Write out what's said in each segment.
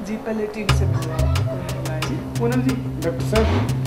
जी पहले टीवी से मिल रहा है पूनम जी, डॉक्टर साहब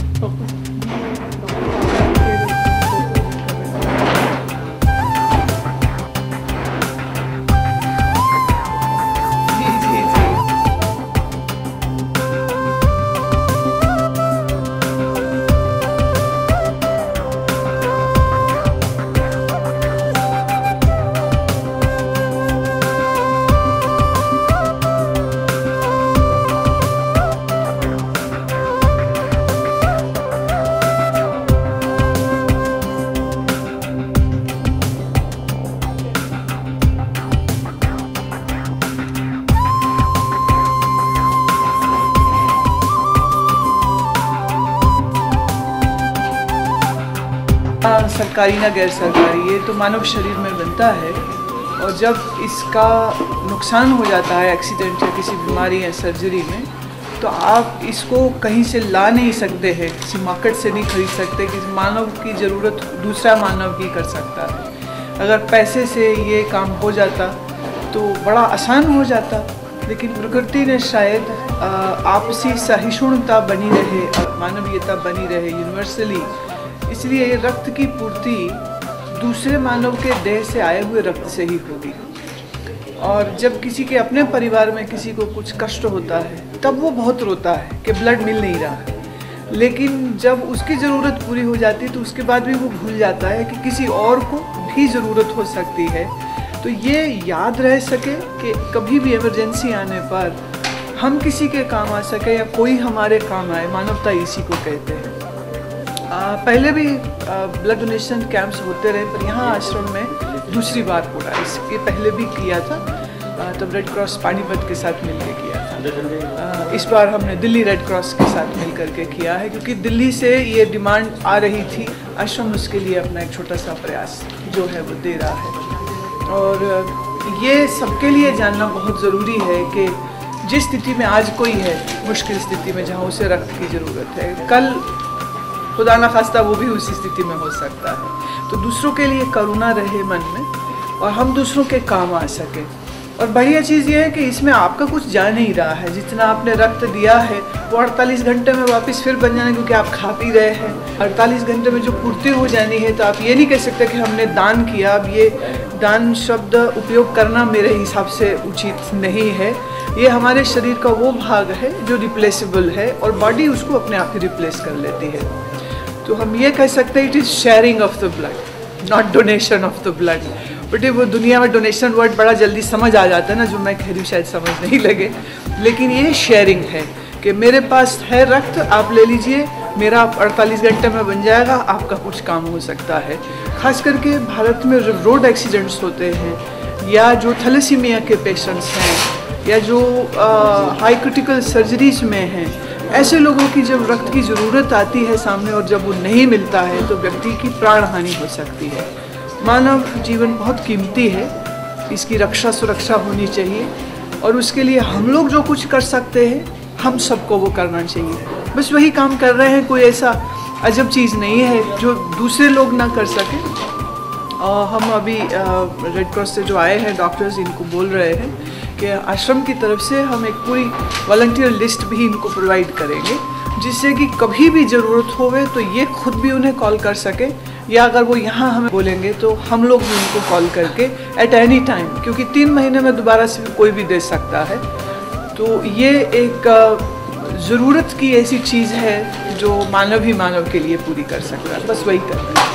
सरकारी ना गैर सरकारी, ये तो मानव शरीर में बनता है और जब इसका नुकसान हो जाता है एक्सीडेंट या किसी बीमारी या सर्जरी में, तो आप इसको कहीं से ला नहीं सकते हैं, किसी मार्केट से नहीं खरीद सकते। किसी मानव की ज़रूरत दूसरा मानव ही कर सकता है। अगर पैसे से ये काम हो जाता तो बड़ा आसान हो जाता, लेकिन प्रकृति ने शायद आपसी सहिष्णुता बनी रहे और मानवीयता बनी रहे यूनिवर्सली, इसलिए रक्त की पूर्ति दूसरे मानव के देह से आए हुए रक्त से ही होगी। और जब किसी के अपने परिवार में किसी को कुछ कष्ट होता है तब वो बहुत रोता है कि ब्लड मिल नहीं रहा है, लेकिन जब उसकी ज़रूरत पूरी हो जाती है तो उसके बाद भी वो भूल जाता है कि किसी और को भी ज़रूरत हो सकती है। तो ये याद रह सके कि कभी भी इमरजेंसी आने पर हम किसी के काम आ सके या कोई हमारे काम आए, मानवता इसी को कहते हैं। पहले भी ब्लड डोनेशन कैंप्स होते रहे, पर यहाँ आश्रम में दूसरी बार हो रहा है। इसके पहले भी किया था, तब रेड क्रॉस पानीपत के साथ मिलकर किया था। इस बार हमने दिल्ली रेड क्रॉस के साथ मिल करके किया है, क्योंकि दिल्ली से ये डिमांड आ रही थी। आश्रम उसके लिए अपना एक छोटा सा प्रयास जो है वो दे रहा है। और ये सबके लिए जानना बहुत ज़रूरी है कि जिस स्थिति में आज कोई है, मुश्किल स्थिति में जहाँ उसे रक्त की ज़रूरत है, कल खुदा न खास्ता वो भी उसी स्थिति में हो सकता है। तो दूसरों के लिए करुणा रहे मन में और हम दूसरों के काम आ सके। और बढ़िया चीज़ ये है कि इसमें आपका कुछ जा नहीं रहा है। जितना आपने रक्त दिया है वो 48 घंटे में वापस फिर बन जाना, क्योंकि आप खा पी रहे हैं। 48 घंटे में जो पूर्ति हो जानी है, तो आप ये नहीं कह सकते कि हमने दान किया। अब ये दान शब्द उपयोग करना मेरे हिसाब से उचित नहीं है। ये हमारे शरीर का वो भाग है जो रिप्लेसेबल है और बॉडी उसको अपने आप ही रिप्लेस कर लेती है। तो हम ये कह सकते हैं it is sharing of the blood, not donation of the blood. But वो दुनिया में डोनेशन वर्ड बड़ा जल्दी समझ आ जाता है ना, जो मैं कह रही हूँ शायद समझ नहीं लगे, लेकिन ये शेयरिंग है कि मेरे पास है रक्त, आप ले लीजिए, मेरा 48 घंटे में बन जाएगा, आपका कुछ काम हो सकता है। खास करके भारत में जब रोड एक्सीडेंट्स होते हैं या जो थैलेसीमिया के पेशेंट्स हैं या जो हाई क्रिटिकल सर्जरीज में हैं, ऐसे लोगों की जब रक्त की ज़रूरत आती है सामने और जब वो नहीं मिलता है तो व्यक्ति की प्राण हानि हो सकती है। मानव जीवन बहुत कीमती है, इसकी रक्षा सुरक्षा होनी चाहिए और उसके लिए हम लोग जो कुछ कर सकते हैं हम सबको वो करना चाहिए। बस वही काम कर रहे हैं, कोई ऐसा अजब चीज़ नहीं है जो दूसरे लोग ना कर सकें। हम अभी रेड क्रॉस से जो आए हैं डॉक्टर्स, इनको बोल रहे हैं कि आश्रम की तरफ से हम एक पूरी वॉलंटियर लिस्ट भी इनको प्रोवाइड करेंगे, जिससे कि कभी भी ज़रूरत होवे तो ये खुद भी उन्हें कॉल कर सके, या अगर वो यहाँ हमें बोलेंगे तो हम लोग भी उनको कॉल करके एट एनी टाइम, क्योंकि 3 महीने में दोबारा से कोई भी दे सकता है। तो ये एक ज़रूरत की ऐसी चीज़ है जो मानव ही मानव के लिए पूरी कर सकता है। बस वही करना है।